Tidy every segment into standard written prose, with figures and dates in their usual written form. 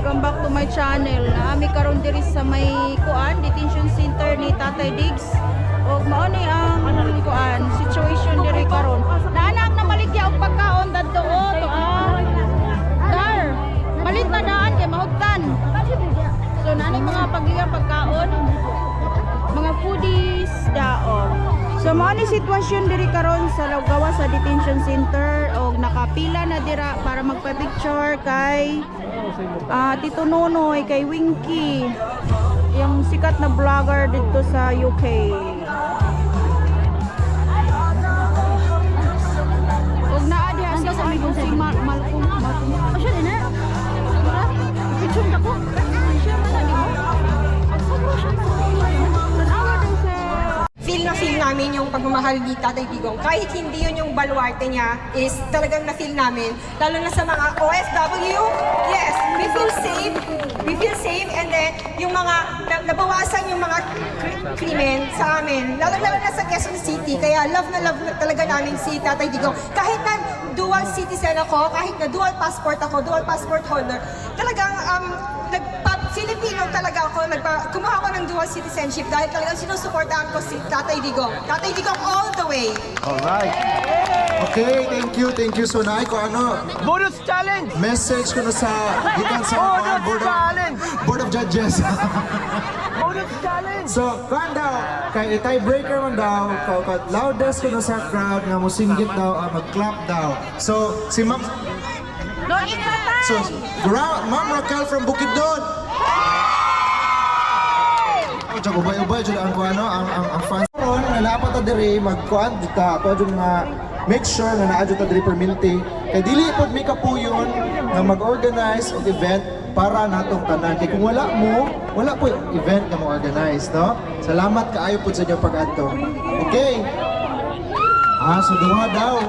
Welcome back to my channel. Naami karon diri sa may kuan detention center ni Tatay Diggs. Og mao ni ang kuan situation diri karon. Naanak na maligya og pagkaon dadto to Dar. Malit na daan kay mahugtan. So naani mga pagliya pagkaon. Mga foodies daog. So mao ni sitwasyon diri karon sa Laugawa sa detention center og nakapila na dira para magpa-picture kay Tito Nonoy, kay Winky, yung sikat na vlogger dito sa UK. Og naa diha sa amigong si Malcolm. Asya din na. Picture ka ko. Siya man na mo. Feel na feel namin yung pagmamahal ni Tatay Digong. Kahit hindi yun yung baluarte niya, is talagang na-feel namin. Lalo na sa mga OFW, yes, we feel safe. We feel safe, and then yung mga nabawasan yung mga krimen sa amin. Lalo na sa Quezon City. Kaya love na talaga namin si Tatay Digong. Kahit na dual citizen ako, kahit na dual passport ako, dual passport holder, talagang Filipino talaga ako, kumuha ako ng dual citizenship dahil talagang sinusuportahan ko si Tatay Digong. Tatay Digong all the way. Alright. Okay, thank you Sunay. Kung ano, Bonus challenge! message ko na sa gikan sa Board of Judges. Bonus challenge! So, kan daw, kay tiebreaker man daw, loudest ko na sa crowd nga musinggit daw, mag-clap daw. So, si Ma'am... No, ikatan! So, Ma'am Raquel from Bukidnon. Tsaka ubay-ubay dyan ang kuano, ang fans. Karon, nalapat ta diri magkuan dita, ako dyan nga make sure na naadyo ta diri perminti. Kay dili pod mi kapuyon nga mag-organize og event para natong tanan. Kay kung wala po event nga mo-organize, no? Salamat kaayo pod sa inyong pag-adto. Okay. So duha daw.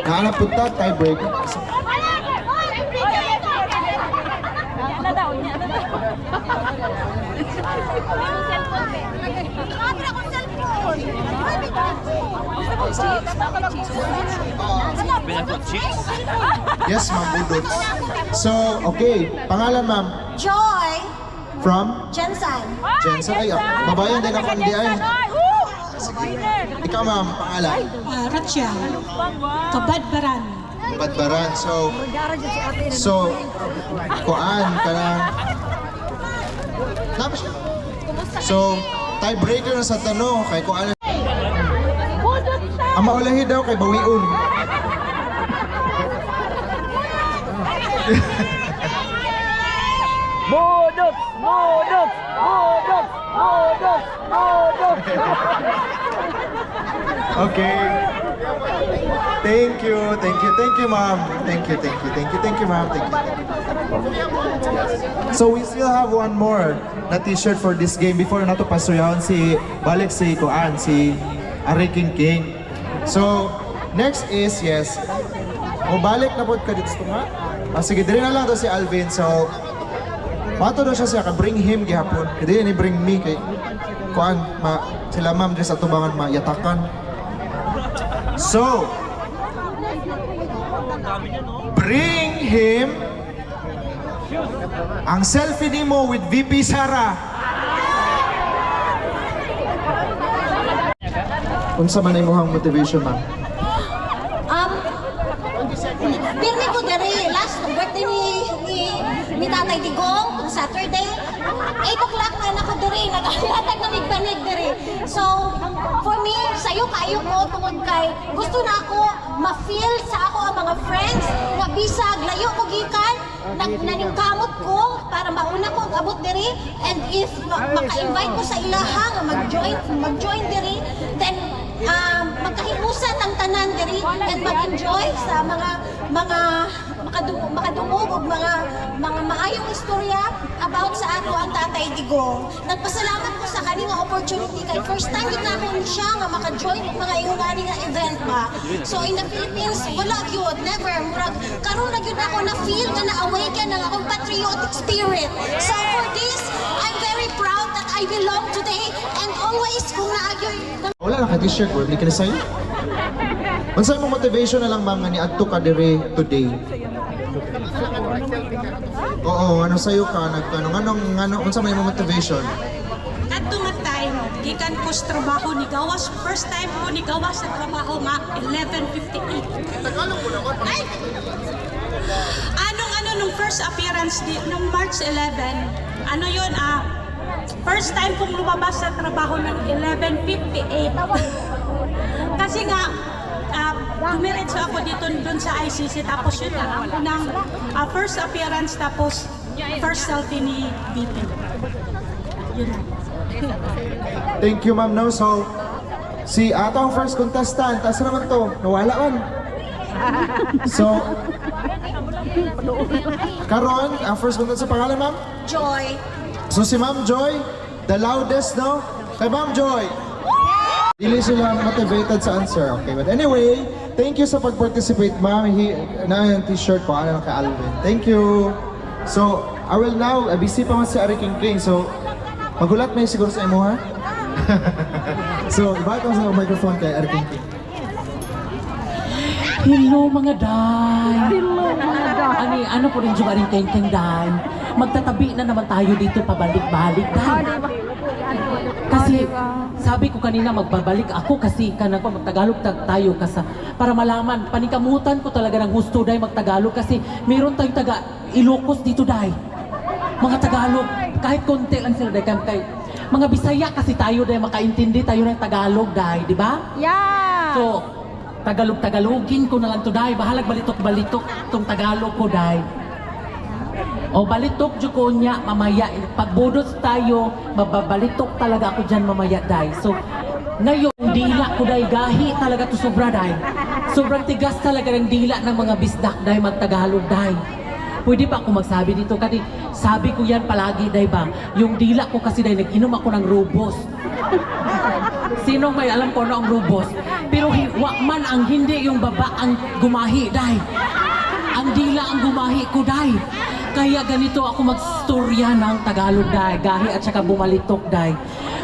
Naana pud ta tiebreak. Yes, Ma'am Budot. So, okay. Pangalan, Ma'am? Joy From? Jensen. Jensen. Ay, babayan din ako hindi ay. Ikaw, Ma'am, pangalan? Ratya. Kabadbaran. Badbaran. So, kuan ka na. Tapos siya. So, tiebreaker na sa tanong kay kuan. Ang maulahi daw kay Bawiun. Bonus! Bonus! Bonus! Bonus! Bonus! Okay. Thank you, ma'am. Thank you, ma'am. So we still have one more na t-shirt for this game before nato pasuyahon si balik si Kuan, si Ari King. So next is yes. O balik na pod ka dito nga. Sige, diri na lang to si Alvin. So pato na siya ka bring him gihapon. Kaya ni bring me kay Kuan sila ma'am diri sa tubangan mayatakan. So, bring him ang selfie nimo with VP Sara. Unsa man imong motivation, ma'am? Pirmi ko dere last birthday ni Tatay Digong on Saturday. 8 o'clock na nako dere, naghahatag na migbanig dere. So, for me, sayo kayo ko tungod kay gusto na ako ma-feel sa ako ang mga friends nga bisag layo ko gikan naningkamot ko para mauna ko ang abot dere, and if maka-invite ko sa ilaha nga mag-join dere, then magkahimusan ang tanan diri and mag-enjoy sa mga makadungog og mga maayong istorya about sa ato ang Tatay Digong. Nagpasalamat ko sa kaning opportunity kay first time gid nako siya nga maka-join og mga ingani nga event ba. So in the Philippines wala gyud, never murag karon na gyud ako na feel nga na-awaken ang akong patriotic spirit. So for this, I'm very proud that I belong today, and always kung naagyoy Wala na ka t-shirt, wala ka na sa'yo. Unsa imong motivation na lang, ma'am, nga niadto ka dire today? Oo, ano sa'yo ka? Unsa may mo motivation? Kadto nga time, gikan ko sa trabaho ni gawas. First time ko ni gawas sa trabaho nga 11:58. Ay! Nung first appearance nung March 11, ano yun first time kong lumabas sa trabaho ng 11:58. Kasi nga, dumiretso ako dito dun sa ICC, tapos yun nga, ang unang first appearance, tapos first selfie ni VP. Yun. Thank you, ma'am. No? So, si atong first contestant, taas naman to, nawala man. So, karon, ang first contestant sa pangalan, ma'am? Joy. So, si Ma'am Joy, the loudest, no? Kay Ma'am Joy. Dili sila motivated sa answer, okay? But anyway, thank you sa pag-participate, ma'am. Na yung t-shirt ko, ano kay Alvin. Thank you. So, I will now, busy pa man si Ari King. So, magulat may siguro sa imo, ha? So, ibalik ko sa microphone kay Ari King. Hello mga day! Hello mga day! Ano po rin yung keng day? Magtatabi na naman tayo dito pabalik-balik day. Kasi sabi ko kanina magbabalik ako kasi kanang magtagalog tayo kasi para malaman, panikamutan ko talaga ng gusto day magtagalog kasi meron tayong taga Ilocos dito day. Mga Tagalog, kahit konti lang sila day kay mga Bisaya kasi tayo day makaintindi tayo ng Tagalog day, di ba? Yeah! So, Tagalog-Tagalogin ko na lang to day. Bahalag balitok-balitok tong Tagalog ko day. O balitok jud ko niya mamaya. Pagbudot tayo, mababalitok talaga ako dyan mamaya day. So, ngayon dila ko day gahi talaga to sobra day. Sobrang tigas talaga ng dila ng mga bisdak day magtagalog day. Pwede pa ako magsabi dito kasi sabi ko yan palagi day ba. Yung dila ko kasi day nag-inom ako ng Rubos. Sino may alam ko ano ang Rubos? Pero man ang hindi yung baba ang gumahi, day. Ang dila ang gumahi ko, day. Kaya ganito ako magstorya ng Tagalog, day. Gahi at saka bumalitok, day.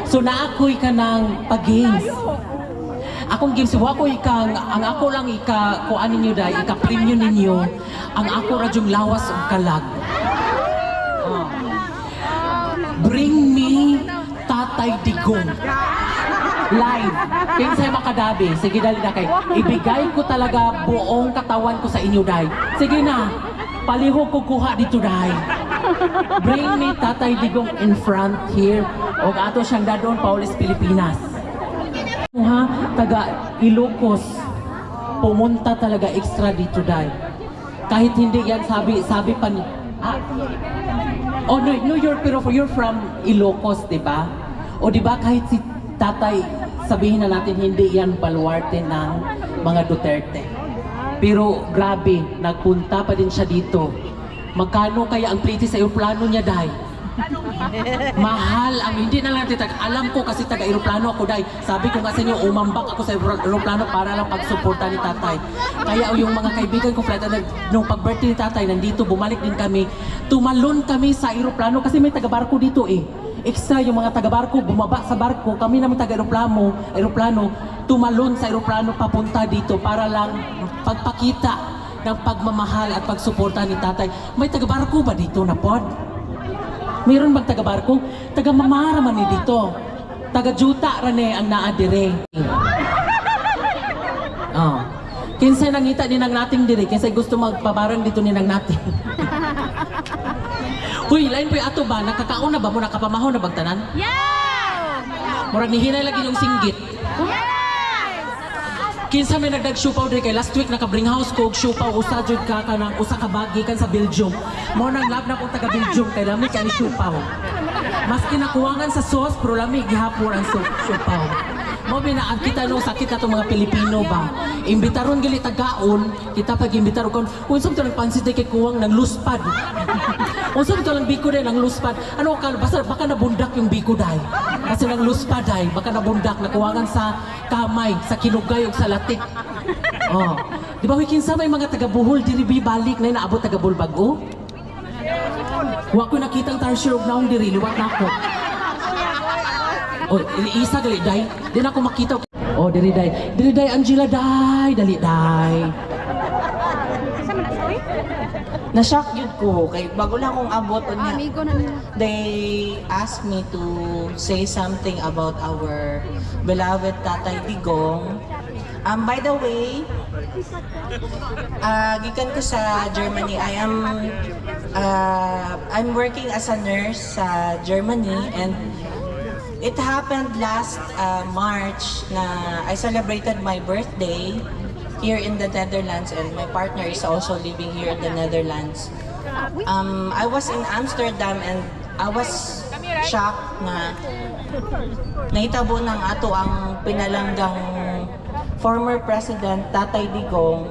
So naakoy ka ng pag-games. Akong games, wako ang ako lang kuan ninyo, day, ika-premium ninyo. Ang ako radyong lawas o kalag. Bring me Tatay Digong. Live. Kinsay makadabi. Sige, dali na kay. Ibigay ko talaga buong katawan ko sa inyo, day. Sige na. Palihog ko kuha dito, day. Bring me Tatay Digong in front here. O ato siyang dadon, Paulis, Pilipinas. Ha? Taga Ilocos. Pumunta talaga extra dito, day. Kahit hindi yan, sabi pa ni... Oh, New York, pero you're from Ilocos, di ba? O di ba kahit si Tatay, sabihin na natin hindi yan baluarte ng mga Duterte. Pero grabe, nagpunta pa din siya dito. Magkano kaya ang plate sa aeroplano niya, day? Mahal ang hindi na lang natin alam ko kasi taga-aeroplano ako, day. Sabi ko nga sa inyo, umambak ako sa aeroplano para lang pagsuporta ni Tatay. Kaya yung mga kaibigan ko, flight attendant, nung pag-birthday ni Tatay, nandito, bumalik din kami. Tumalon kami sa aeroplano kasi may taga-barko dito eh. Extra yung mga taga-barko, bumaba sa barko, kami naman taga-aeroplano, tumalon sa aeroplano papunta dito para lang pagpakita ng pagmamahal at pagsuporta ni Tatay. May taga-barko ba dito na pod? Mayroon bang taga-barko? Taga-mamara man ni dito. Taga-juta rane ang naadire. Oh. Kinsay nangita ni nang nating dire, kinsay gusto magpabarang dito ni nang nating. Uy, lain po ato ba? Nakakaon na ba mo? Nakapamahon na bang tanan? Yeah! Murag nihinay lagi yung singgit. Kinsa may nagdag-siupaw diri kay last week naka-bring house ko og siupaw usa jud ka kanang usa ka bagi kan sa Belgium. Mo nang lab na kong taga Belgium kay lami kay ni siupaw. Mas kinakuwangan sa sauce pero lami gihapon ang siupaw. Mo binaag kita nung sakit atong mga Pilipino ba. Imbitaron gali tagaon, kita pag imbitar kon unsam to nagpansit kay kuwang nang luspad. Unsam to lang biko day nang luspad. Ano ka baka nabundak yung biko day. Kasi nang luspad day baka nabundak nakuwangan sa kamay, sa kinugay ug sa latik. Oh. Di ba kinsa may mga taga-Bohol diri balik na naabot taga-Bohol bago? Wa ko nakitang tarsir og naong diri liwat na ako. Oh, isa gali day. Di na ako makita. Oh, diri day. Diri day Angela day, dali day. Na-shock yun ko kay bago lang akong abot unya. Amigo na nila. They asked me to say something about our beloved Tatay Digong. By the way, gikan ko sa Germany. I'm working as a nurse sa Germany, and it happened last March na I celebrated my birthday here in the Netherlands, and my partner is also living here in the Netherlands. I was in Amsterdam and I was shocked na nahitabo ng ato ang pinalanggang former President Tatay Digong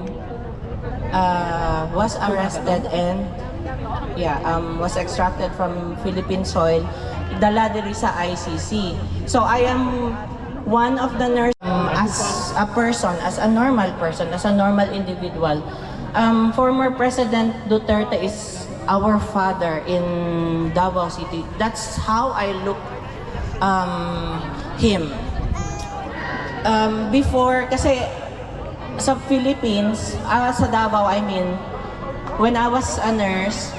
was arrested and was extracted from Philippine soil, dala diri sa ICC. So I am one of the nurses, as a person, as a normal person, as a normal individual. Former President Duterte is our father in Davao City. That's how I look him. Before, kasi sa Philippines, sa Davao, I mean, when I was a nurse,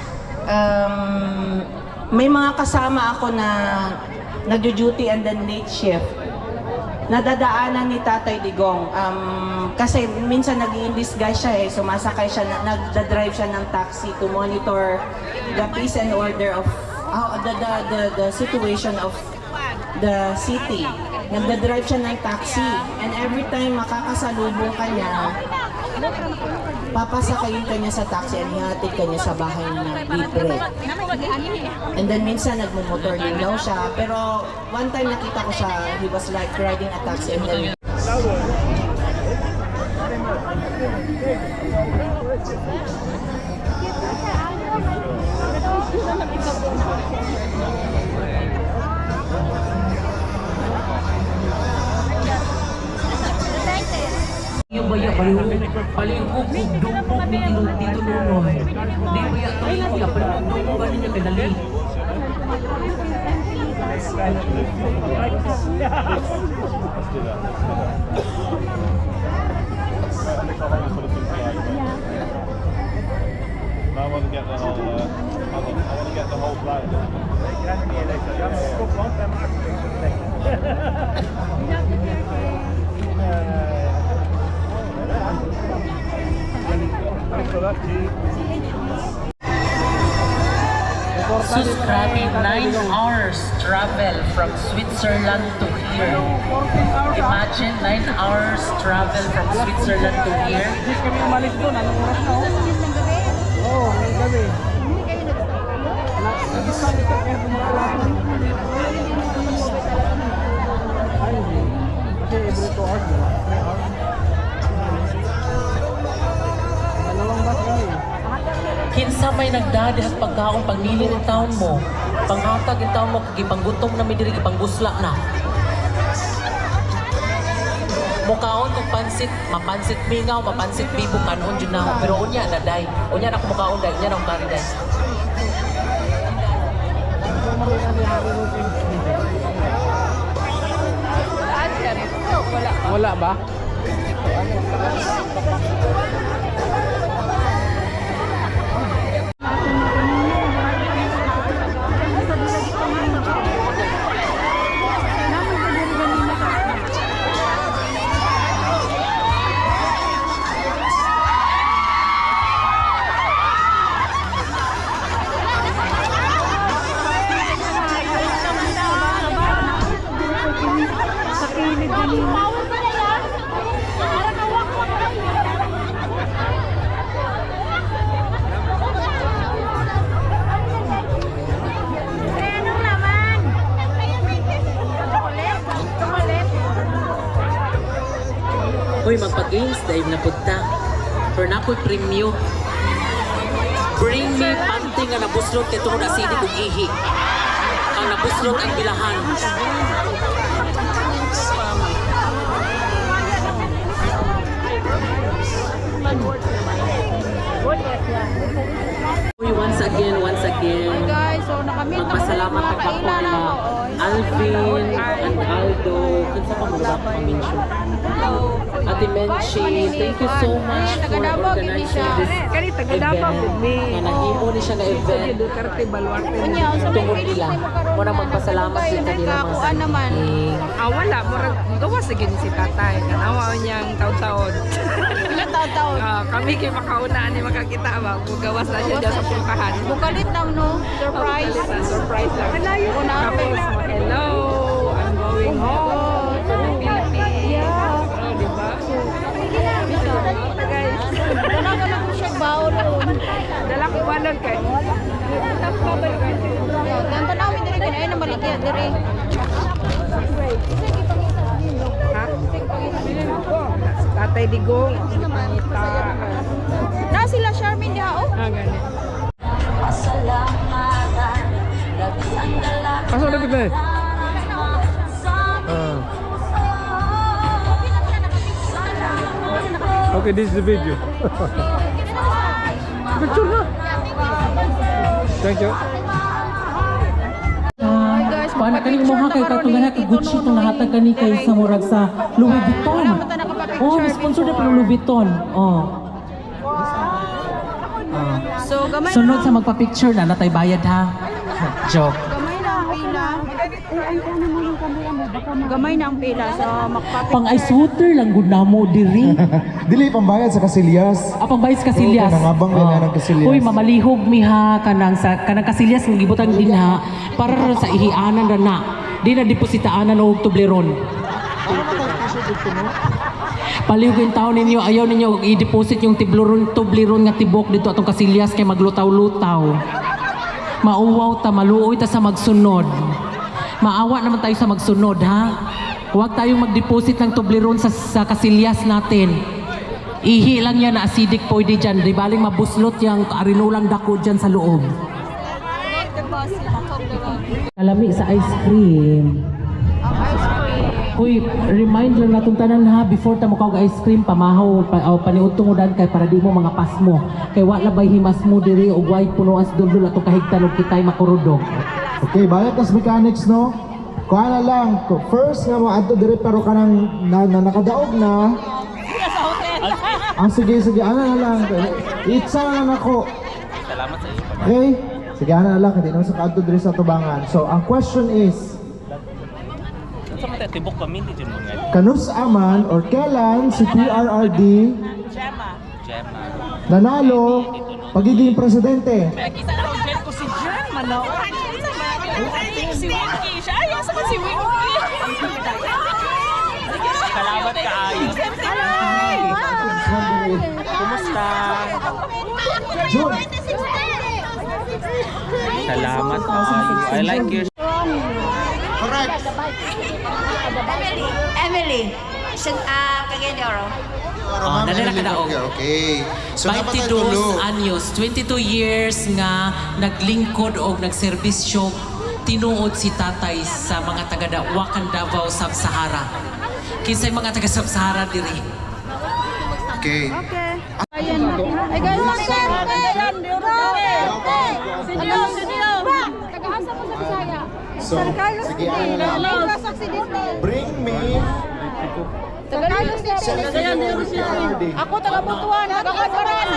may mga kasama ako na nagjo-duty and then late shift. Nadadaanan ni Tatay Digong. Kasi minsan nag-i-disguise siya sumasakay siya, nagda-drive siya ng taxi to monitor the peace and order of the situation of the city. Nagda-drive siya ng taxi, and every time makakasalubong ka niya, papasakayin ka niya sa taxi and ihatid ka niya sa bahay niya libre. And then minsan nagmumotor din daw siya, pero one time nakita ko siya, he was like riding a taxi and then Yung baya palihog dugpog ni Tito Nunoy. Di baya tayo kuya palihog dugpog ba niya pedali. I want to get the whole. I want to get the whole flight. Grabe, 9 hours travel from Switzerland to here. Imagine 9 hours travel from Switzerland to here. Hindi kami umalis doon. Anong oras na? Oo, may gabi. Nag-isang ito kaya bumala. Ay, hindi. Kasi every 2 hours, diba? 3 hours. Dalawang bus kami. Kinsa may nagdadi sa pagkaon pagmili ng taon mo. Panghatag ng taon mo, kagipanggutom na may diri, kipanggusla na. Mukaon kung pansit, mapansit mingaw, mapansit bibo, kanon dyan na. Pero unya na day. Unya na ako mukaon day, unya na akong kari day. Wala ba? Uy, magpag-games, dahil napunta. Pero napo'y premyo. Bring me panty nga nabuslot kaya itong nasidi kong ihi. Ang nabuslot ang bilahan. Uy, once again, Guys, so nakamit na magpasalamat ang kapo nila Alvin and Aldo. Kung sa pamulak pang-mention. Hello. Ate Menchi, thank you so much for Taga-Davao, gini siya. organizing this event. Nga nahimo ni siya na event. Unya, sa may Tungod release nila. ni mo karon. Muna magpasalamat Kayo, sa kanila mga nagkakuan naman. Wala, murag gawas sa gini si tatay. Kanawa niyang taon-taon. Ilang taon-taon. Kami kay makaunaan ni makakita ba. Gawas na siya dyan sa pulkahan. Bukalit lang, no? Surprise. Surprise lang. Ako na ako. Tapos, hello, I'm going home to the Philippines. Oh, di ba? Guys, Wala ka lang siya baon doon. dala ko balon kay. Yan, tanawin diri kaya na maligya diri. Ha? Si Tatay Digong. Pangita. Na sila Charmin diha oh. Gani. Pasok na bigla eh. Okay, this is the video. Picture na. Thank you. guys, Paano kaning magpa-picture mo ta kay karon katulad ni na Tito Gucci itong Nonoy. nahatag kani kay sa murag sa Louis Vuitton. Wala mo ta nakapapicture Oh, sponsor na before. pala Louis Vuitton. Oh. So, gamay Sunod na. sa magpa-picture na natay bayad ha. Joke. Gamay na ang pila. Gamay na ang pila sa magpapicture. Pang ice water lang gud namo diri. Dili pambayad sa Casillas. Apang bayis Casillas. Oo, kanang abang din na ng Casillas. Uy, mamalihog mi ha kanang sa kanang Casillas ng gibutang din ha para sa ihianan ra na. Di na depositaanan og tubleron. Palihog yung taon ninyo, ayaw ninyo i-deposit yung tubleron nga tibok dito atong Casillas kay maglutaw-lutaw. Mauwaw ta, maluoy ta sa magsunod. Maawa naman tayo sa magsunod ha. Huwag tayong mag-deposit ng tubleron sa Casillas natin. Ihi lang yan na acidic pwede dyan. Di baling mabuslot yung arinulang dako dyan sa loob. Kalami sa ice cream. Ang ice cream. Uy, reminder na itong tanan ha, before ta mo kawag ice cream, pamahaw, paniutungodan kay para di mo mga pas mo. Kay wala bay himas mo diri o white puno as duldul atong kahigtan og kitay makurudog. Okay, bayad tas mechanics no. Kuha na lang. First nga mo adto diri pero kanang nakadaog na. Sige, ana na lang. Itsa na lang ako. Salamat sa iyo. Okay? Sige, ana na lang. Hindi naman sa kaadto diri sa tubangan. So, ang question is, Sa mga tibok kami, hindi dyan mga. kanus aman or kailan si PRRD Gemma. nanalo pagiging presidente? Salamat ka ayos. Kumusta? June. Salamat ka ayos. I like your Correct. Emily, Cagayan Oh, dali na kadaog. Okay. So, 22 anyos, 22 years nga naglingkod o nagserbisyo tinuod si tatay sa mga taga Wakan Davao Sub-Sahara. Kinsay mga taga Sub-Sahara diri. Okay. Ayan. Ay guys, ayan. Studio. Tagahasa mo sa Bisaya. So, sige, ana na lang. Bring me Tagalog Ako taga Butuan, taga Badbaran.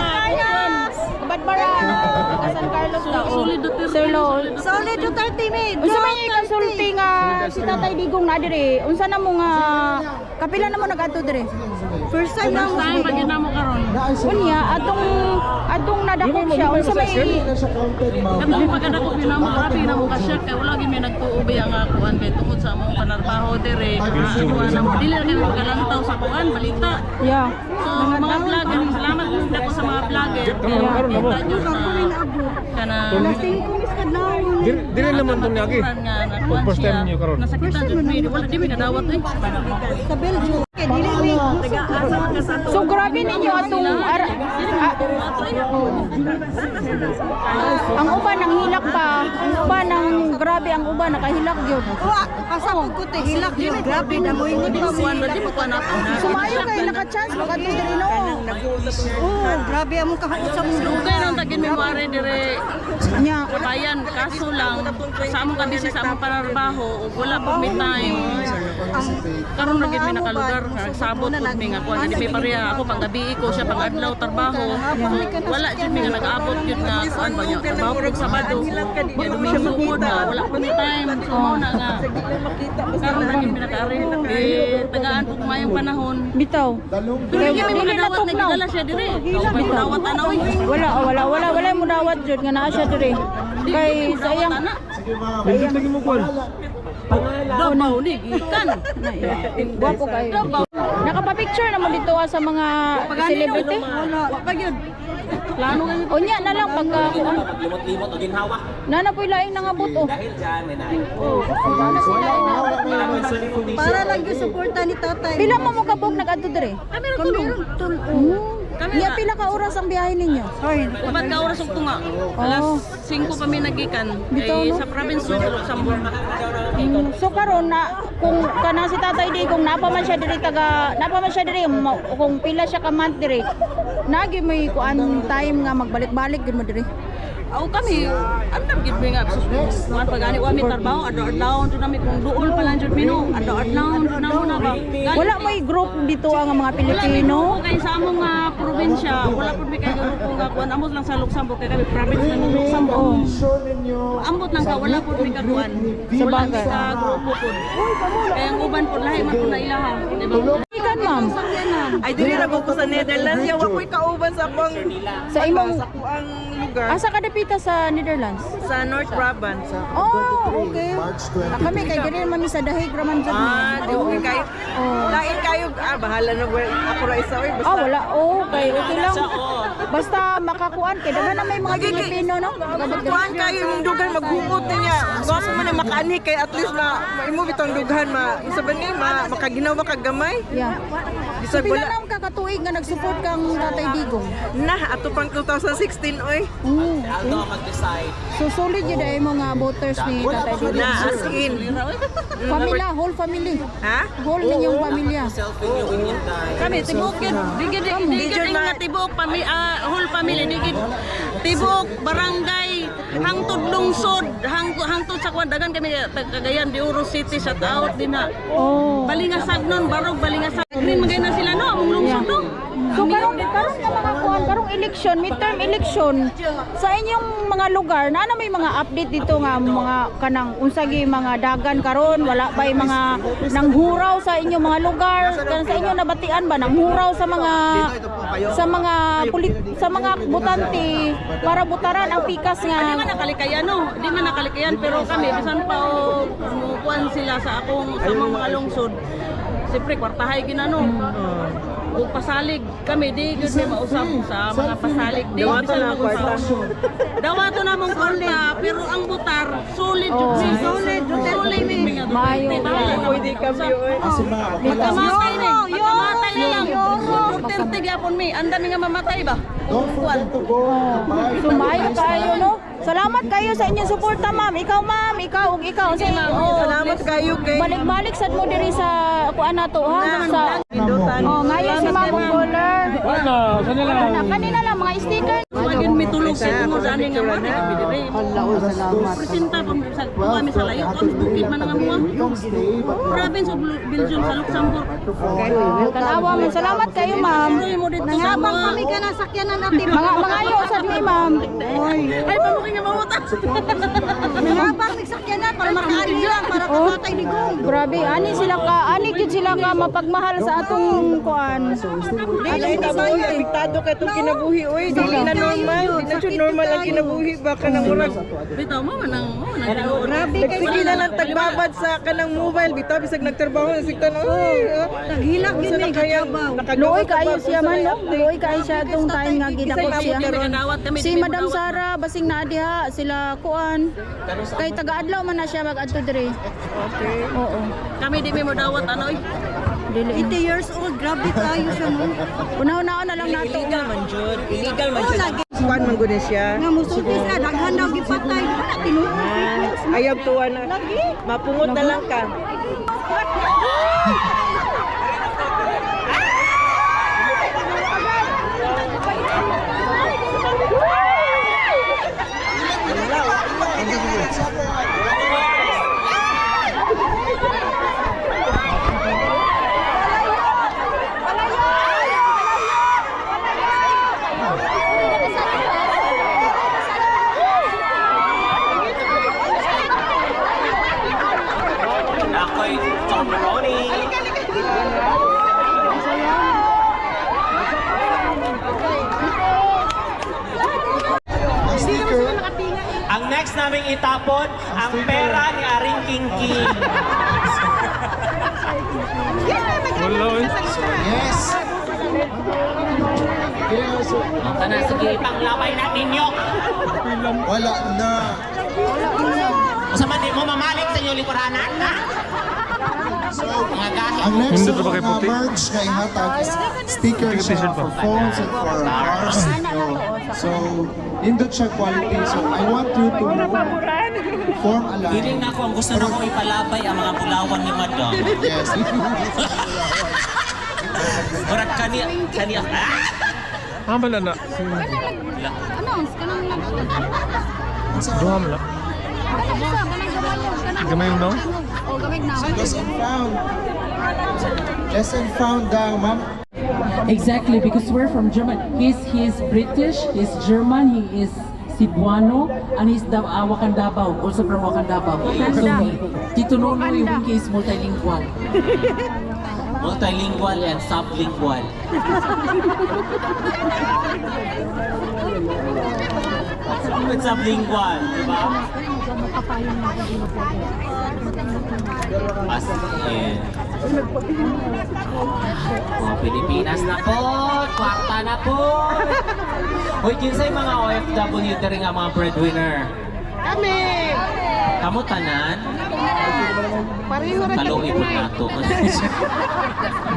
Badbaran. Taga San Carlos daw. Sir Lol. Solid yung 30 minutes. Unsa man yung consulting nga si Tatay Digong na dire? Unsa na mo nga kapila na mo nag-adto dire? First time na Unya atong nadakop siya. Unsa may na siya counted, ma'am. Kami maganda ko pinamarabi na mo kasya kay wala gyud may nagtuobi ang kuan kay tungod sa among panarbaho dire kaanuan na mo dili na kami magalantaw sa kuan balita. Yeah. So mga vlogger salamat po sa mga vlogger. Kita nyo na kana Dire naman to niya. First time niyo karon. nasakitan jud may wala di mi kadawat sa Belgium. So grabe ninyo atong ang uban nang hilak pa. Ang uban nang grabe ang uban nakahilak gyud. Kasapag ko te hilak yun. Grabe na mo yung di mo kuan di mo kuan nato na. Sumayo kay naka-chance magadto diri no. Oh, grabe ang mong kahit sa mundo. Dugay nang tagin mi mare dire Nya bayan ka kaso lang sa among kabisi sa among panarbaho ug wala pa may time. Karon lagi mi nakalugar, nagsabot pud mi nga kuan di may pareha ako panggabi ko siya pang-adlaw trabaho. So, wala jud mi nga nag-abot jud nga kuan ba niya trabaho pag Sabado. Ya Domingo pud na wala pa may time. So mao na nga. Karon lagi mi nakaari. Tagaan pud mayong panahon. Bitaw. Dili mi makadawat nagdala siya diri. Dawat anaw. Wala mo dawat jud nga naa siya diri. Kay sayang. Dabaw ni gikan. Guwapo kayo. Nakapa-picture na mo dito sa mga celebrity? Wa pa gyud. Plano nga Unya na lang pagka Limot-limot o ginhawa. nana po'y laing nangabot oh. Dahil dyan, may naay. Para lang yung suporta ni tatay. Pila mo kabog nag-adto dire? kami ra tulong. Iya pila ka oras ang biyahe ninyo? Upat ka oras og tunga. Alas 5 pa mi nagikan. Bitaw, no? Sa province sa Luxembourg. So karon na kung kana si Tatay Di kung napa man siya diri kung pila siya ka month diri. Nagi may kuan time nga magbalik-balik gid mo diri. Aw kami, andam gid mi nga kuan pagani wa mi trabaho adlaw to nami kung duol pa lang jud mi no. Adlaw na mo na ba. Wala may group dito ang mga Pilipino. Kay sa among probinsya, wala pud mi kay grupo nga kuan ambot lang sa Luxembourg kay kami province ng Luxembourg. Ambot lang ka wala pud mi ka kuan. Wala mi ka grupo pud. Kaya ang uban pud lahi man pud na ilaha, di ba? Ikan ma'am. Ay, dili ra ko sa Netherlands. Yawa ko'y kauban sa akong Sa imong ang lugar. asa ka dapita sa Netherlands? Sa North Brabant. Oh, okay. Kami kay diri naman mi sa Dahig raman jud mi. Di okay kayo. Lain kayo. Bahala na. Ako ra isa. Oy, basta. Wala. Oh, okay. Okay lang. Basta makakuan kay daghan na may mga Pilipino no. Kuhaan kayo yung dugan maghugot niya. Gusto man na makaani kay at least na imo bitong dughan isaban nga makaginawa kag gamay. Yeah. Bisag Pila wala. na kakatuig nga nag-support kang Tatay Digong? Na ato pang 2016 oy. Aldo mag-decide. So solid yun dahil mga voters ni Tatay Digong. Na as in. Pamilya, whole family. Ha? Whole ninyong pamilya. Selfie nyo inyo tayo. Kami tibok gid, digid nga tibok whole family digid. Tibok barangay hangtod lungsod, hangtod sa kuan dagan kami Cagayan de Oro City shout out din na. Oh. Balingasag nun, barog balingasag. Green magay na sila no, among lungsod no. So karong na mga kuan, karong election, midterm election sa inyong mga lugar, na may mga update dito nga mga kanang unsagi mga dagan karon, wala bay mga nanghuraw sa inyong mga lugar, kan sa inyo nabatian ba nanghuraw sa mga botante para butaran ang pikas Di nga. man nakalikayan no, di man nakalikayan pero kami bisan pa kuan sila sa mga lungsod. Siyempre kwartahay ginano. Ug pasalig kami di gyud may mausap sa mga pasalig di bisan mag-usap. Dawato na mong kwarta pero ang butar solid jud mi solid mi nga Maayo. Pwede kami oy. Makamatay ni. Makamatay na lang. Duterte gyapon mi. Anda mi nga mamatay ba? Kuan. Sumayo kayo no. Salamat kayo sa inyong suporta ma'am. Ikaw ma'am, ikaw Sige, ma'am. Salamat kayo kay Balik-balik sad mo diri sa kuan nato ha sa Pindutan. ngayon si Ma'am Caller. Kanina lang mga sticker. Wagin mi tulog sa tungod sa ani nga mo di kami diri. Presenta pa mi sa kami sa layo kon bukid man nga mo. Province of Belgium sa Luxembourg. Tanawa mo. Salamat kayo ma'am. Nangabang kami ka na sakyanan natin. Mga ayo sad mi ma'am. Ay pamukin nga mawata. Nangabang may sakyanan para makaali lang para Oh, Tatay Digong. grabe ani gid sila ka mapagmahal sa atong kuan. Dili na ba apektado ka itong kinabuhi oy. Dili na normal. Di na siya normal ang kinabuhi ba kanang murag. Bitaw mo man ang Grabe kay sige na lang tagbabad sa kanang mobile bitaw bisag nagtrabaho na sigtan oy. Naghilak Sa din kaya Luoy kaayo siya man no. Luoy kaayo siya atong time nga gidakop siya. Nagawat kami Si Madam Sara basing naa diha sila kuan. Kay taga-adlaw man na siya mag-adto dire. Okay. Oo. kami di mi mo dawat ano oy. Dili. 80 years old, grabe tayo siya mo. Una-una na lang nato. Illegal man jud. Kuan man gud siya. Nga musulti sila, daghan daw gipatay. Wala, tinuod. Ayaw tuwa na. Mapungot na lang ka. next naming itapon, ang pera ni Aring King King. Yes! Yes! Ang kana, sige, panglaway na ninyo. Wala na! Sa di mo mamalik sa inyong lingkuranan, ha? Mga gahi. Ang next na merch na ihatag is stickers for phones and for cars. So, indot siya quality. So, I want you to form a line. Hiling na ako, ang gusto na ko ipalabay ang mga bulawan ni Madam. Yes. Murag kani, Bala na. Announce kanang Duham lang. Gamay mo, no? Oh, gamay na. Lost and found. Lost and found daw, ma'am. Exactly, because we're from Germany. He's British, he's German, he is Cebuano, and he's Wakandabaw, also from Wakandabaw. So, Tito Nono yung is multilingual. multilingual and sublingual. With sublingual, di ba? As in. Mga Pilipinas na po, kwarta na po. Uy, kinsay mga OFW diri nga mga breadwinner? Kami! Kamu tanan? Pareho rin Taluin mo nato.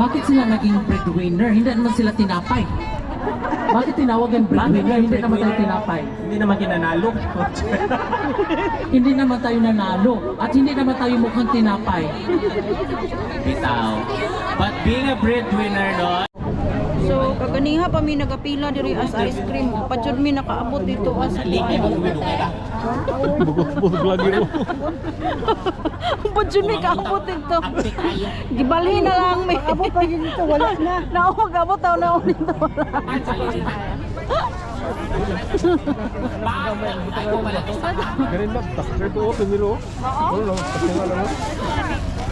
Bakit sila naging breadwinner? Hindi naman sila tinapay. Bakit tinawagan breadwinner? Hindi naman tayo tinapay. Hindi naman kinanalo. Hindi naman tayo nanalo. At hindi naman tayo mukhang tinapay. Bitaw. But being a breadwinner, no? So, kaganiha pa mi nagapila diri as ice cream. Padyod mi nakaabot dito as Bugog lagi ro. Padyod mi kaabot dito. Gibalhin na lang mi. Abot pa dito wala na. Naog abot taw na dito wala. Garin ba? Takder ko open nilo. Wala lang.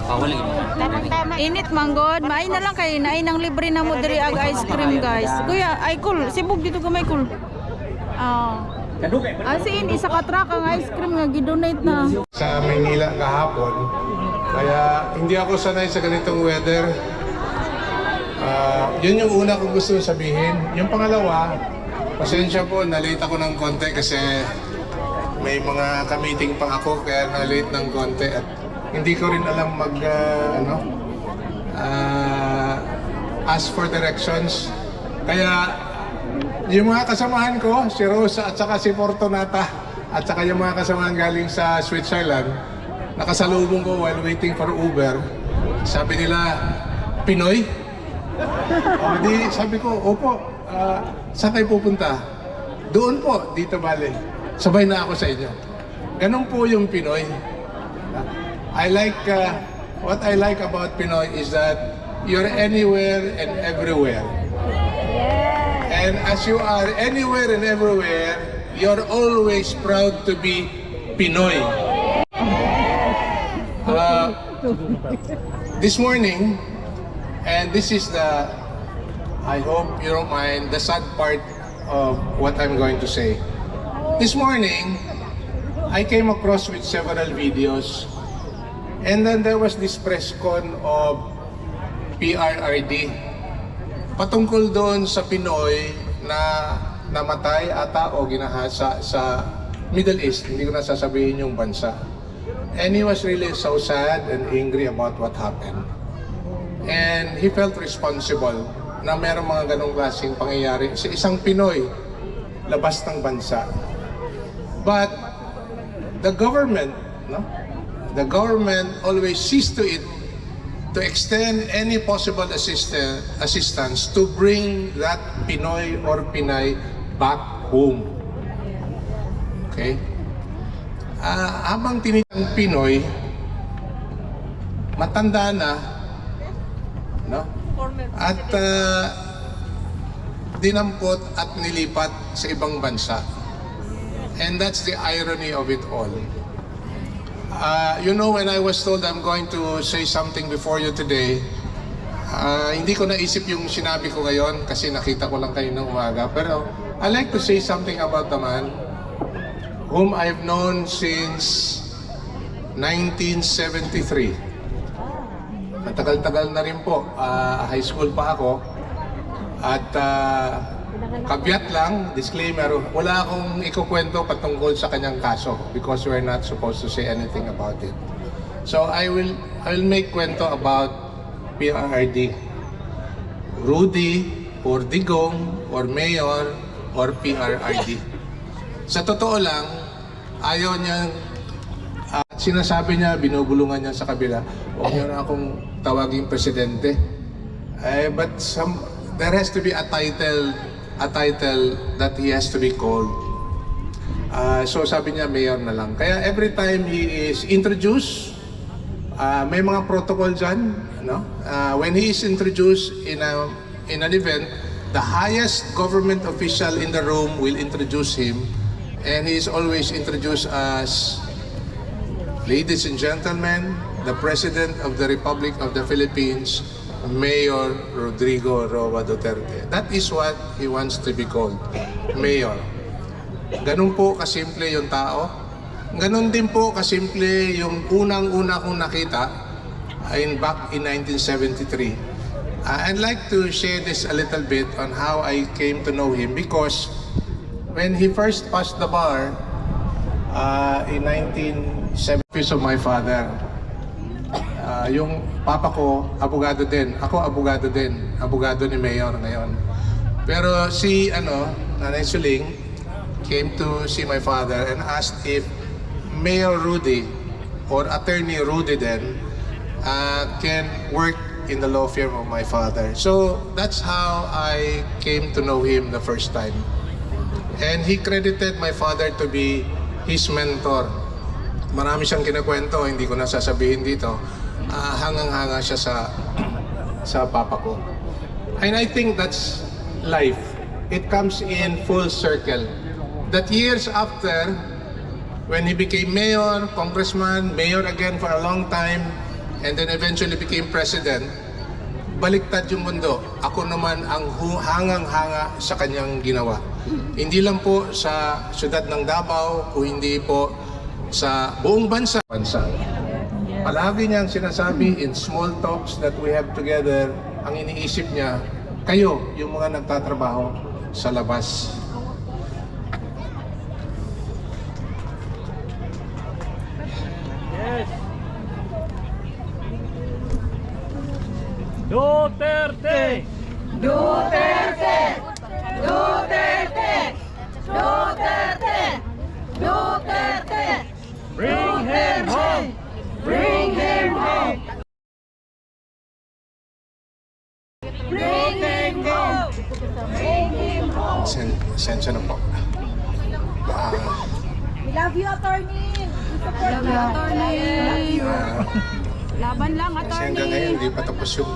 Pawali. Init manggod, maay na lang kay naay nang libre na mo diri ag ice cream guys. Kuya, ay cool, sibog dito gamay cool. Asin isa ka truck ang ice cream nga gidonate na. Sa Maynila kahapon, kaya hindi ako sanay sa ganitong weather. Yun yung una kong gusto sabihin. Yung pangalawa, pasensya po, na-late ako ng konti kasi may mga ka-meeting pa ako kaya na-late ng konti at hindi ko rin alam ask for directions. Kaya yung mga kasamahan ko, si Rosa at saka si Fortunata at saka yung mga kasamahan galing sa Switzerland, nakasalubong ko while waiting for Uber. Sabi nila, Pinoy? Di, sabi ko, opo, saan kayo pupunta? Doon po, dito bale. Sabay na ako sa inyo. Ganun po yung Pinoy. What I like about Pinoy is that you're anywhere and everywhere. And as you are anywhere and everywhere, you're always proud to be Pinoy. This morning, and this is I hope you don't mind, the sad part of what I'm going to say. This morning, I came across with several videos. And then there was this press con of PRRD patungkol doon sa Pinoy na namatay ata o ginahasa sa Middle East. Hindi ko na sasabihin yung bansa. And he was really so sad and angry about what happened. And he felt responsible na mayroong mga ganong klaseng pangyayari sa isang Pinoy labas ng bansa. But the government, the government always sees to it to extend any possible assistance to bring that Pinoy or Pinay back home. Okay? Habang tinitang Pinoy, matanda na, no? At dinampot at nilipat sa ibang bansa. And that's the irony of it all. You know, when I was told I'm going to say something before you today, hindi ko naisip yung sinabi ko ngayon kasi nakita ko lang kayo ng umaga. Pero I like to say something about the man whom I've known since 1973. Matagal-tagal na rin po. High school pa ako. At kabyat lang, disclaimer, wala akong ikukwento patungkol sa kanyang kaso because we're not supposed to say anything about it. So I will make kwento about PRRD. Rudy, or Digong, or Mayor, or PRRD. Sa totoo lang, ayaw niyang sinasabi niya, binubulungan niya sa kabila, huwag niyo na akong tawaging presidente. But there has to be a title that he has to be called. So sabi niya, mayor na lang. Kaya every time he is introduced, may mga protocol dyan. No? When he is introduced in an event, the highest government official in the room will introduce him, and he is always introduced as, ladies and gentlemen, the President of the Republic of the Philippines, Mayor Rodrigo Roa Duterte. That is what he wants to be called, Mayor. Ganun po kasimple yung tao. Ganun din po kasimple yung unang-una kong nakita back in 1973. I'd like to share this a little bit on how I came to know him because when he first passed the bar in 1970 of my father, yung papa ko, abogado din. Ako, abogado din. Abogado ni Mayor ngayon. Pero si Nanay Suling came to see my father and asked if Mayor Rudy or Attorney Rudy then can work in the law firm of my father. So that's how I came to know him the first time. And he credited my father to be his mentor. Marami siyang kinakwento, hindi ko na sasabihin dito. Hangang-hanga siya sa papa ko. And I think that's life. It comes in full circle. That years after, when he became mayor, congressman, mayor again for a long time, and then eventually became president, baliktad yung mundo. Ako naman ang hangang-hanga sa kanyang ginawa. Hindi lang po sa siyudad ng Davao, o hindi po sa buong bansa. Palagi niyang sinasabi in small talks that we have together, ang iniisip niya, kayo, yung mga nagtatrabaho sa labas. Duterte! Duterte! Duterte! Duterte! Duterte! Bring him home! Bring him home! Bring him home! Bring him home! Sensya na po. We love you, attorney! Love you, attorney! Laban lang, Kasi attorney! hanggang ngayon, hindi pa tapos yung,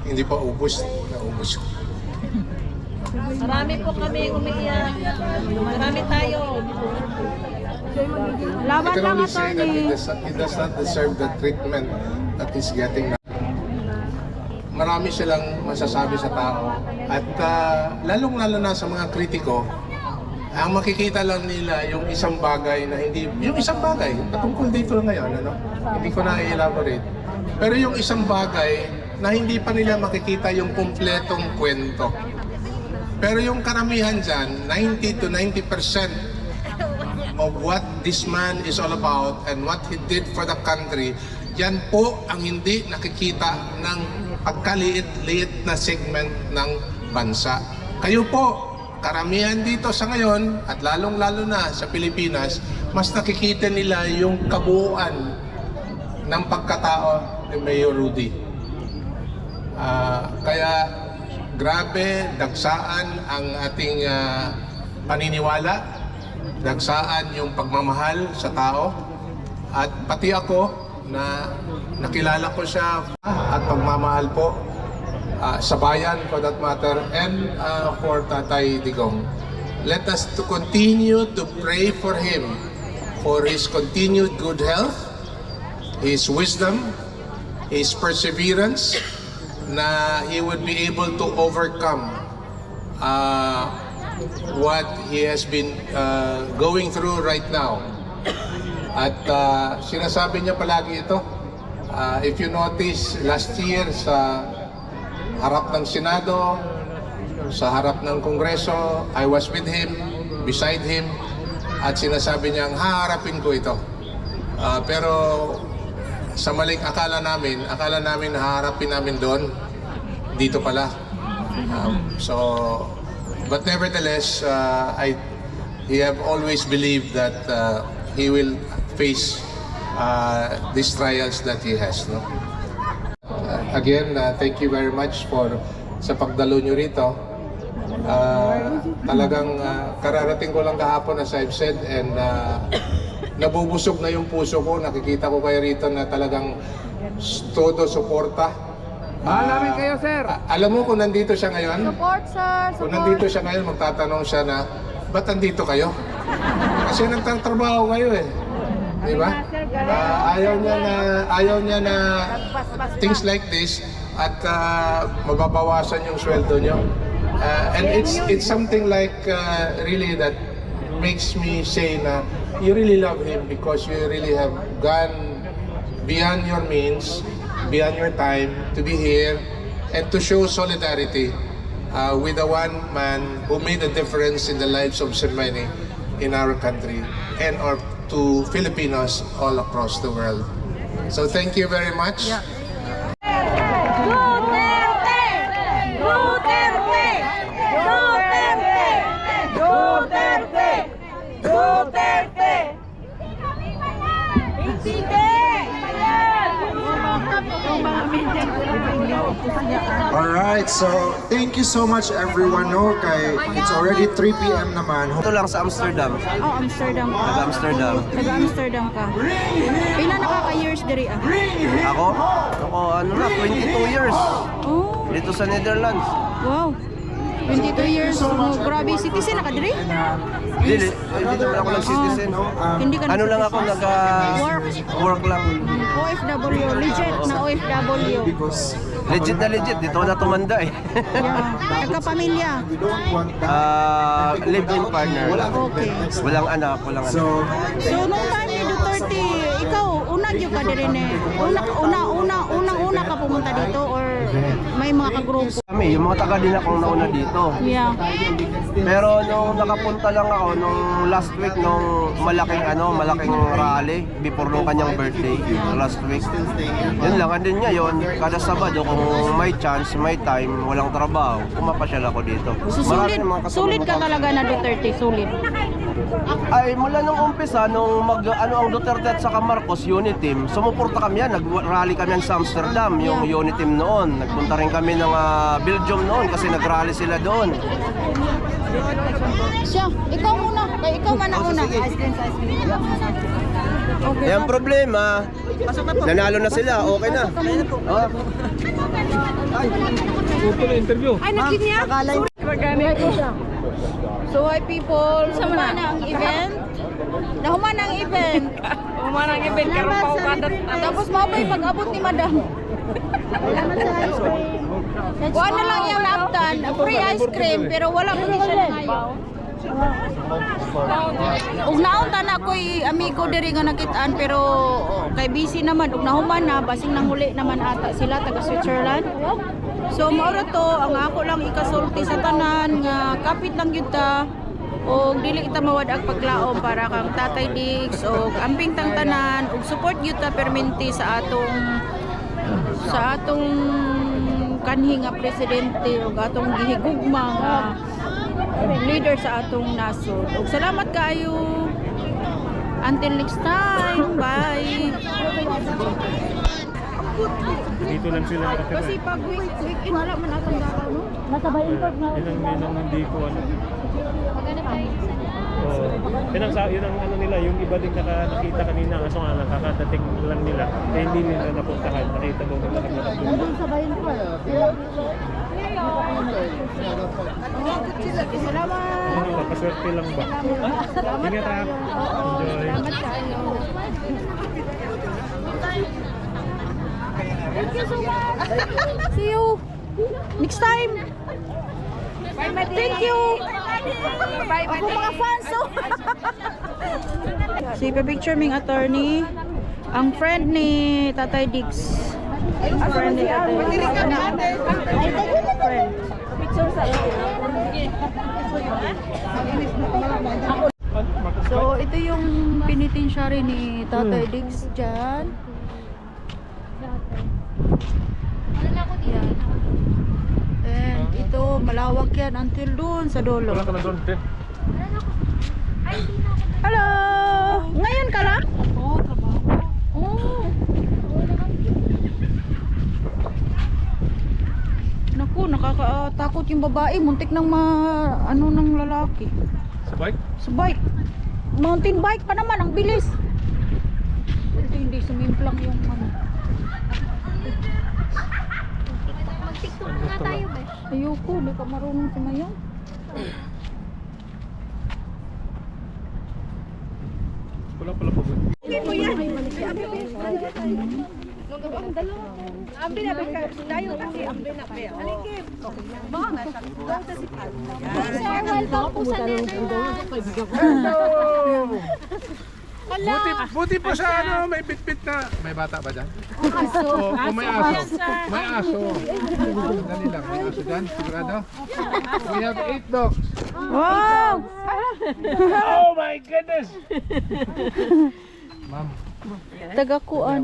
hindi pa ubos. Naubos. Marami po kami umiiyak. Marami tayo. Laban I can lang, only say that attorney. he does not deserve the treatment that he's getting now. Marami silang masasabi sa tao. At lalong-lalo na sa mga kritiko, ang makikita lang nila yung isang bagay na hindi, yung isang bagay, patungkol dito ngayon, hindi ko na i-elaborate. Pero yung isang bagay na hindi pa nila makikita yung kumpletong kwento. Pero yung karamihan dyan, 90 to 90% of what this man is all about and what he did for the country, yan po ang hindi nakikita ng pagkaliit-liit na segment ng bansa. Kayo po, karamihan dito sa ngayon, at lalong-lalo na sa Pilipinas, mas nakikita nila yung kabuuan ng pagkatao ni Mayor Rudy. Kaya grabe, dagsaan ang ating paniniwala, dagsaan yung pagmamahal sa tao, at pati ako na nakilala ko siya at pagmamahal po sa bayan for that matter, and for Tatay Digong. Let us to continue to pray for him, for his continued good health, his wisdom, his perseverance, na he would be able to overcome what he has been going through right now. At sinasabi niya palagi ito. If you notice, last year sa harap ng Senado, sa harap ng Kongreso, I was with him, beside him, at sinasabi niyang haharapin ko ito. Pero sa maling akala namin haharapin namin doon, dito pala. But nevertheless, he have always believed that he will face these trials that he has. No? Again, thank you very much sa pagdalo nyo rito. Talagang kararating ko lang kahapon, as I've said, and nabubusog na yung puso ko. Nakikita ko kayo rito na talagang todo suporta. Mahal namin kayo, sir. Alam mo kung nandito siya ngayon? Support, sir. Kung nandito siya ngayon, magtatanong siya na, ba't nandito kayo? Kasi nagtatrabaho kayo eh. Di ba? Ayaw niya na things like this at mababawasan yung sweldo niyo. And it's something like really that makes me say na you really love him because you really have gone beyond your means, beyond your time to be here and to show solidarity with the one man who made a difference in the lives of so many in our country and or to Filipinos all across the world. So thank you very much. Alright, so thank you so much everyone. No, kay it's already 3 p.m. naman. Ito lang sa Amsterdam. Oh, Amsterdam ka. Taga-Amsterdam. Taga-Amsterdam ka. Pila na ka-years diri ah? Ako, ano na, 22 years. Oh, Dito sa Netherlands. wow. 22 years. Oh, grabe. Citizen na ka diri? Hindi naman ako nag-citizen. Hindi ka Ano lang ako, nag-work lang. OFW. Legit na OFW. Legit na legit, dito ako na tumanda eh. Yeah. Nagka-pamilya. Live-in partner. Okay. Walang anak. So, nung time ni Duterte, ikaw, unang yung ka din eh. Unang-una ka pumunta dito or may mga kagrupo? Kami, yung mga taga din akong nauna dito. Yeah. Pero nung nakapunta lang ako nung last week nung malaking rally before nung kanyang birthday last week. Yun lang, andin niya yun. Kada Sabado kung may chance, may time, walang trabaho, pumapasyal ako dito. So, sulit ka talaga na Duterte, sulit. Ay, mula nung umpisa, nung ang Duterte at saka Marcos, unit team, sumuporta kami yan, nag-rally kami yan sa Amsterdam, yung unit team noon. Nagpunta rin kami ng Belgium noon kasi nag-rally sila doon. Siya, ikaw muna. Kaya ikaw man ang una. Okay. Yung problema, nanalo na sila, okay na. Ito na interview. Ay, nakinya? So, hi people. Nahuman na ang event. Nahuman ang event. Human ang event, karon pa ukadat. Tapos mabay pag-abot ni madam. Kuha na lang yung naptan. Free ice cream, pero wala mo siya ngayon. Ug naunta na ko'y amigo diri nga nakitaan pero kay busy naman ug nahuman na basing nanghuli naman ata sila taga Switzerland. So maura to ang ako lang ikasulti sa tanan nga kapit lang gyud ta og dili kita mawadag paglaom para kang Tatay Diggs og amping tang tanan ug support gyud ta perminti sa atong kanhi nga presidente ug atong gihigugma nga leader sa atong nasod. Ug salamat kaayo. Until next time. Bye. Dito lang sila nakatira. Kasi pag weekend wala man atong dalaw no. Nasabay import na. Yun ang hindi ko ano. Yun ang ano nila, yung iba din nakita kanina kaso nga lang kakadating lang nila. Eh hindi nila napuntahan. Nakita daw nila kanila. Nandun sa bayan ko. Salamat. Kapaswerte lang ba? Salamat Ingat ha. Enjoy. Salamat kayo. Thank you so much. See you next time. Thank you. Ako mga fans, oh. Si picture ming attorney, ang friend ni Tatay Diggs. Friend ni Tatay Diggs. Friend. So, ito yung penitentiary ni Tatay Diggs dyan. Yan. And ito, malawak yan until dun sa dulo. Wala ka na doon, Tin. Hello! Ngayon ka lang? Oo, trabaho. Oh. Naku, nakakatakot yung babae. Muntik ng ano ng lalaki. Sa bike? Sa bike. Mountain bike pa naman, ang bilis. Buti hindi sumimplang yung ano. Mag-tiktok nga tayo, be. Ayoko, hindi ka marunong sumayaw. Wala pala po. Welcome po sa Netherlands. Buti pa sa ano, may bitbit na. May bata ba dyan? Oo, kung may aso. May aso. Dali lang, may aso dyan. Sigurado? We have 8 dogs. Wow! Oh my goodness! Ma'am, Tagakuan.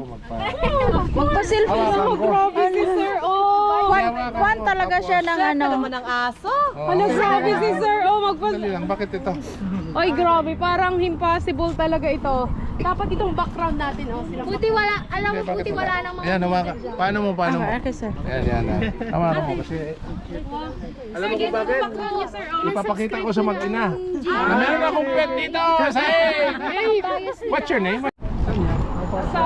Magpa-selfie na ako. Grabe si Sir. Oh! Kwan talaga siya ng ano. ng aso. ano Sabi si Sir, dali lang, bakit ito? Oy, grabe, parang impossible talaga ito. Dapat itong background natin, sila. Buti wala, alam mo, buti wala nang mga... Ayan, hawakan. Paano mo? Okay, sir. Ayan. Hawakan mo kasi. Alam mo kung bakit? Sir, Ipapakita ko sa mag-ina. Na meron akong pet dito sa What's your name? sa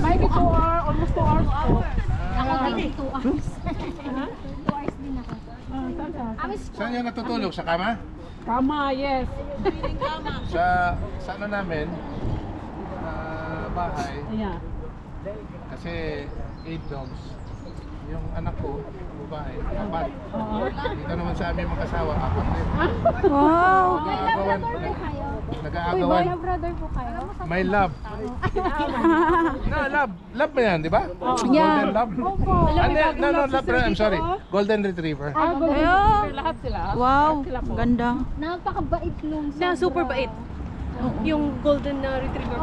maybe 2 hours, almost 2 hours po. Ako din 2 hours. 2 hours din ako. Saan yan natutulog? Sa kama? Tama, yes. Sa ano namin, bahay. Yeah. Kasi 8 dogs. Yung anak ko, babae, 4. Dito naman sa amin mag-asawa, 4 din. Wow! Nag-aagawan. Brother po kayo. My love. love. Love ba yan, di ba? Yeah. Golden love? No, love. I'm sorry. Golden retriever. Ayun. Lahat sila. Wow, ganda. Napakabait nung Super bait. Yung golden retriever.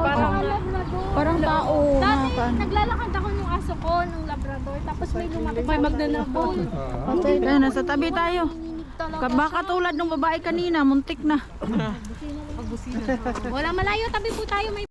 Parang tao. Dati, naglalakad ako ng aso ko, ng Labrador, tapos may lumapit. May magnanabol. Okay, nasa tabi tayo. Baka tulad ng babae kanina, muntik na. Wala malayo, tabi po tayo. May